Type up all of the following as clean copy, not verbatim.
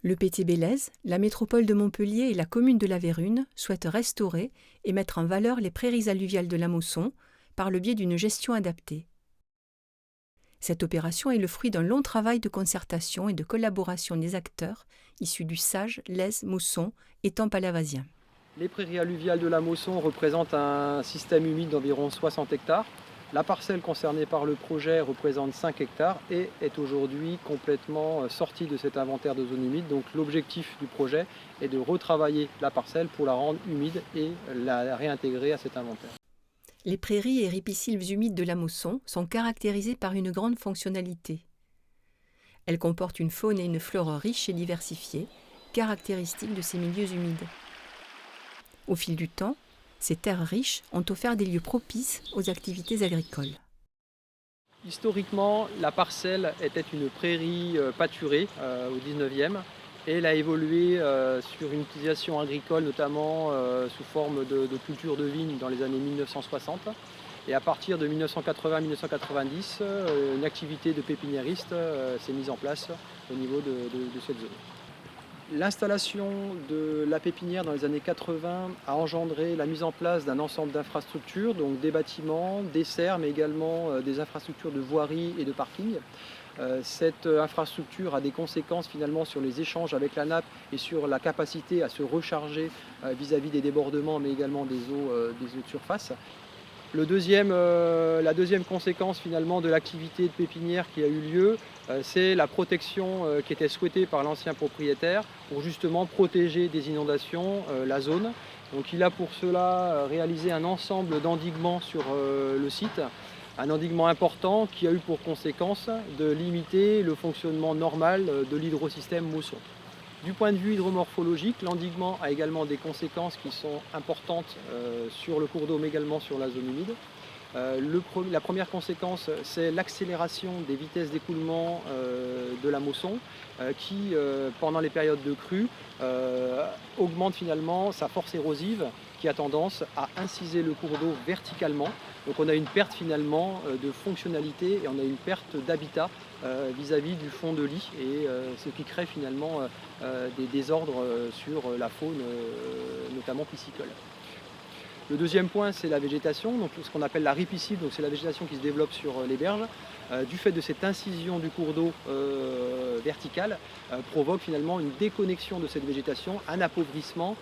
L'EPT Bélez, la métropole de Montpellier et la commune de La Vérune souhaitent restaurer et mettre en valeur les prairies alluviales de la Mosson par le biais d'une gestion adaptée. Cette opération est le fruit d'un long travail de concertation et de collaboration des acteurs issus du SAGE, l'Aise, Mosson et Temps-Palavasien. Les prairies alluviales de la Mosson représentent un système humide d'environ 60 hectares. La parcelle concernée par le projet représente 5 hectares et est aujourd'hui complètement sortie de cet inventaire de zones humides. Donc l'objectif du projet est de retravailler la parcelle pour la rendre humide et la réintégrer à cet inventaire. Les prairies et ripisylves humides de la Mosson sont caractérisées par une grande fonctionnalité. Elles comportent une faune et une flore riches et diversifiées, caractéristiques de ces milieux humides. Au fil du temps, ces terres riches ont offert des lieux propices aux activités agricoles. Historiquement, la parcelle était une prairie pâturée au 19e et elle a évolué sur une utilisation agricole, notamment sous forme de culture de vigne dans les années 1960. Et à partir de 1980-1990, une activité de pépiniériste s'est mise en place au niveau de cette zone. L'installation de la pépinière dans les années 80 a engendré la mise en place d'un ensemble d'infrastructures, donc des bâtiments, des serres, mais également des infrastructures de voirie et de parking. Cette infrastructure a des conséquences finalement sur les échanges avec la nappe et sur la capacité à se recharger vis-à-vis des débordements, mais également des eaux de surface. La deuxième conséquence finalement de l'activité de pépinière qui a eu lieu, c'est la protection qui était souhaitée par l'ancien propriétaire pour justement protéger des inondations la zone. Donc il a pour cela réalisé un ensemble d'endiguements sur le site, un endiguement important qui a eu pour conséquence de limiter le fonctionnement normal de l'hydrosystème Mosson. Du point de vue hydromorphologique, l'endiguement a également des conséquences qui sont importantes sur le cours d'eau, mais également sur la zone humide. La première conséquence, c'est l'accélération des vitesses d'écoulement de la Mosson qui, pendant les périodes de crue, augmente finalement sa force érosive qui a tendance à inciser le cours d'eau verticalement. Donc on a une perte finalement de fonctionnalité et on a une perte d'habitat vis-à-vis du fond de lit et ce qui crée finalement des désordres sur la faune, notamment piscicole. Le deuxième point, c'est la végétation, donc ce qu'on appelle la ripisylve, donc c'est la végétation qui se développe sur les berges. Du fait de cette incision du cours d'eau verticale, provoque finalement une déconnexion de cette végétation, un appauvrissement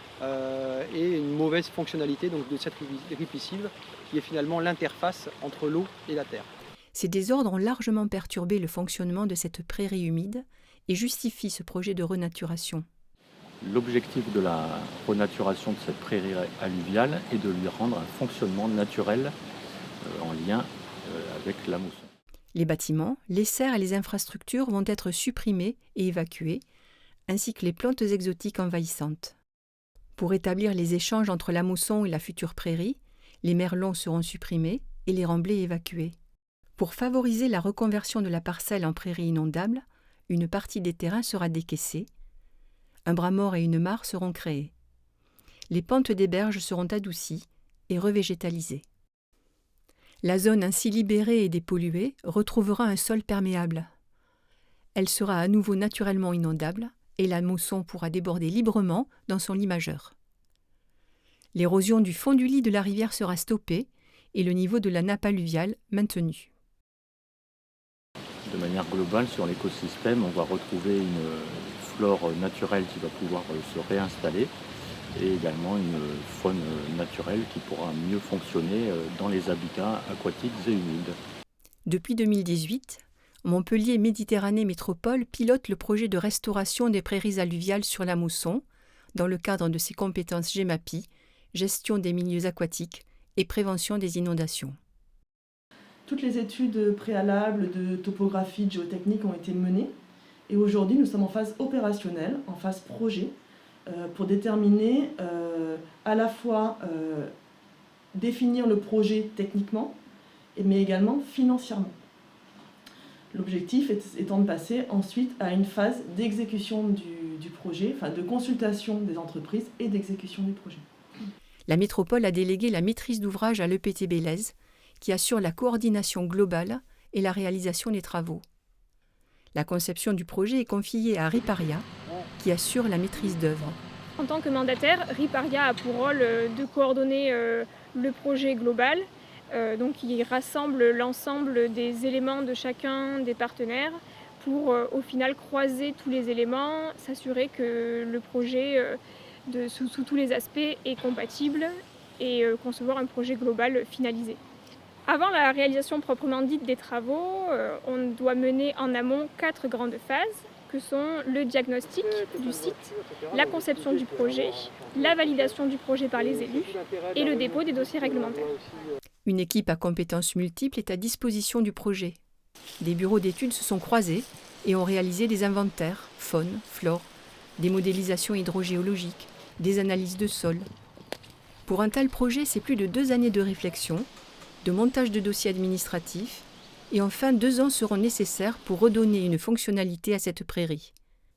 et une mauvaise fonctionnalité donc, de cette ripisylve qui est finalement l'interface entre l'eau et la terre. Ces désordres ont largement perturbé le fonctionnement de cette prairie humide et justifient ce projet de renaturation. L'objectif de la renaturation de cette prairie alluviale est de lui rendre un fonctionnement naturel en lien avec la Mosson. Les bâtiments, les serres et les infrastructures vont être supprimés et évacués, ainsi que les plantes exotiques envahissantes. Pour établir les échanges entre la Mosson et la future prairie, les merlons seront supprimés et les remblais évacués. Pour favoriser la reconversion de la parcelle en prairie inondable, une partie des terrains sera décaissée. Un bras mort et une mare seront créés. Les pentes des berges seront adoucies et revégétalisées. La zone ainsi libérée et dépolluée retrouvera un sol perméable. Elle sera à nouveau naturellement inondable et la Mosson pourra déborder librement dans son lit majeur. L'érosion du fond du lit de la rivière sera stoppée et le niveau de la nappe alluviale maintenu. De manière globale, sur l'écosystème, on va retrouver une flore naturelle qui va pouvoir se réinstaller et également une faune naturelle qui pourra mieux fonctionner dans les habitats aquatiques et humides. Depuis 2018, Montpellier Méditerranée Métropole pilote le projet de restauration des prairies alluviales sur la Mosson dans le cadre de ses compétences GEMAPI, gestion des milieux aquatiques et prévention des inondations. Toutes les études préalables de topographie, de géotechnique ont été menées et aujourd'hui nous sommes en phase opérationnelle, en phase projet, pour déterminer à la fois définir le projet techniquement, mais également financièrement. L'objectif étant de passer ensuite à une phase d'exécution du projet, enfin de consultation des entreprises et d'exécution du projet. La métropole a délégué la maîtrise d'ouvrage à l'EPT Bélez, qui assure la coordination globale et la réalisation des travaux. La conception du projet est confiée à Riparia, qui assure la maîtrise d'œuvre. En tant que mandataire, Riparia a pour rôle de coordonner le projet global, donc il rassemble l'ensemble des éléments de chacun des partenaires pour au final croiser tous les éléments, s'assurer que le projet sous tous les aspects est compatible et concevoir un projet global finalisé. Avant la réalisation proprement dite des travaux, on doit mener en amont 4 grandes phases, que sont le diagnostic du site, la conception du projet, la validation du projet par les élus et le dépôt des dossiers réglementaires. Une équipe à compétences multiples est à disposition du projet. Des bureaux d'études se sont croisés et ont réalisé des inventaires, faune, flore, des modélisations hydrogéologiques, des analyses de sol. Pour un tel projet, c'est plus de 2 années de réflexion, de montage de dossiers administratifs, et enfin 2 ans seront nécessaires pour redonner une fonctionnalité à cette prairie.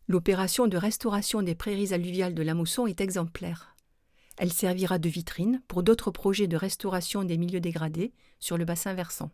L'opération de restauration des prairies alluviales de la Mousson est exemplaire. Elle servira de vitrine pour d'autres projets de restauration des milieux dégradés sur le bassin versant.